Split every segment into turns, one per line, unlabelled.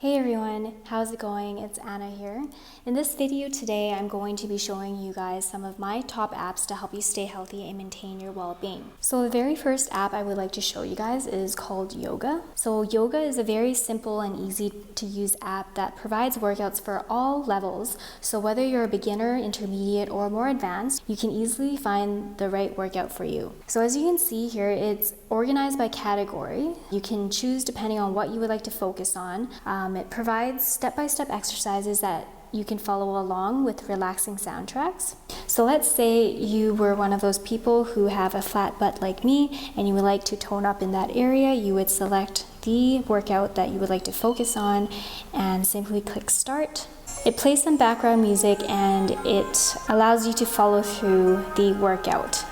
Hey everyone, how's it going? It's Anna here. In this video today, I'm going to be showing you guys some of my top apps to help you stay healthy and maintain your well-being. So the very first app I would like to show you guys is called Yoga. So Yoga is a very simple and easy to use app that provides workouts for all levels. So whether you're a beginner, intermediate, or more advanced, you can easily find the right workout for you. So as you can see here, it's organized by category. You can choose depending on what you would like to focus on. It provides step-by-step exercises that you can follow along with relaxing soundtracks. So let's say you were one of those people who have a flat butt like me and you would like to tone up in that area. You would select the workout that you would like to focus on and simply click start. It plays some background music and it allows you to follow through the workout.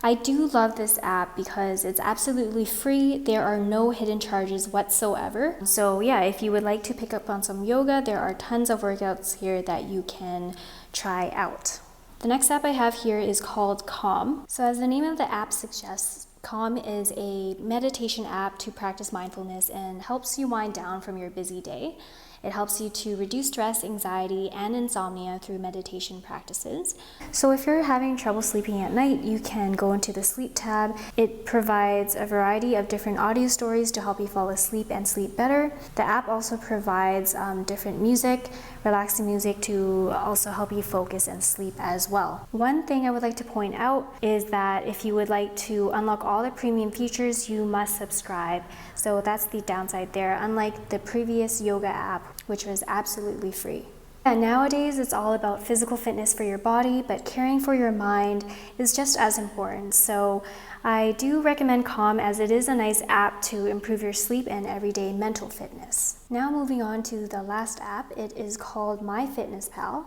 I do love this app because it's absolutely free. There are no hidden charges whatsoever. So yeah, if you would like to pick up on some yoga, there are tons of workouts here that you can try out. The next app I have here is called Calm. So as the name of the app suggests, Calm is a meditation app to practice mindfulness and helps you wind down from your busy day. It helps you to reduce stress, anxiety, and insomnia through meditation practices. So if you're having trouble sleeping at night, you can go into the sleep tab. It provides a variety of different audio stories to help you fall asleep and sleep better. The app also provides different music, relaxing music to also help you focus and sleep as well. One thing I would like to point out is that if you would like to unlock all the premium features, you must subscribe. So that's the downside there, unlike the previous yoga app, which was absolutely free. And nowadays, it's all about physical fitness for your body, but caring for your mind is just as important. So I do recommend Calm as it is a nice app to improve your sleep and everyday mental fitness. Now moving on to the last app, it is called MyFitnessPal.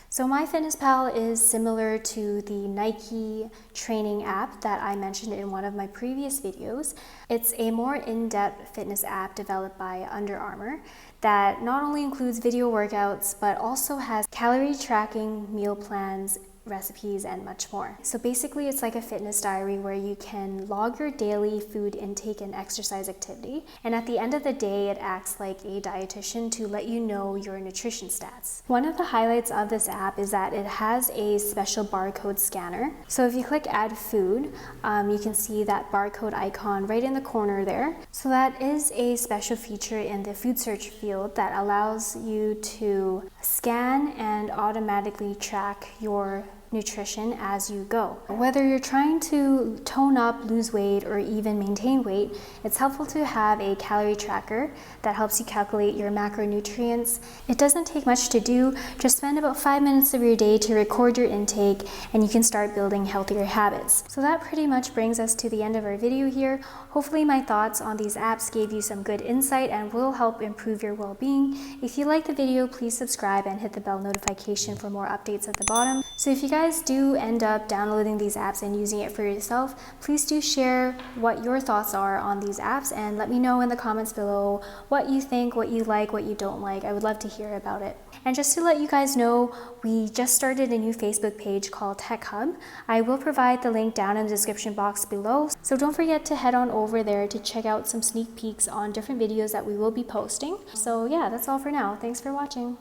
So MyFitnessPal is similar to the Nike training app that I mentioned in one of my previous videos. It's a more in-depth fitness app developed by Under Armour that not only includes video workouts, but also has calorie tracking, meal plans, recipes, and much more. So basically it's like a fitness diary where you can log your daily food intake and exercise activity. And at the end of the day, it acts like a dietitian to let you know your nutrition stats. One of the highlights of this app is that it has a special barcode scanner. So if you click add food, you can see that barcode icon right in the corner there. So that is a special feature in the food search field that allows you to scan and automatically track your nutrition as you go. Whether you're trying to tone up, lose weight, or even maintain weight, it's helpful to have a calorie tracker that helps you calculate your macronutrients. It doesn't take much to do, just spend about 5 minutes of your day to record your intake and you can start building healthier habits. So that pretty much brings us to the end of our video here. Hopefully my thoughts on these apps gave you some good insight and will help improve your well-being. If you liked the video, please subscribe and hit the bell notification for more updates at the bottom. So if you guys do end up downloading these apps and using it for yourself, please do share what your thoughts are on these apps and let me know in the comments below what you think, what you like, what you don't like. I would love to hear about it. And just to let you guys know, we just started a new Facebook page called Tech Hub. I will provide the link down in the description box below. So don't forget to head on over there to check out some sneak peeks on different videos that we will be posting. So yeah, that's all for now. Thanks for watching.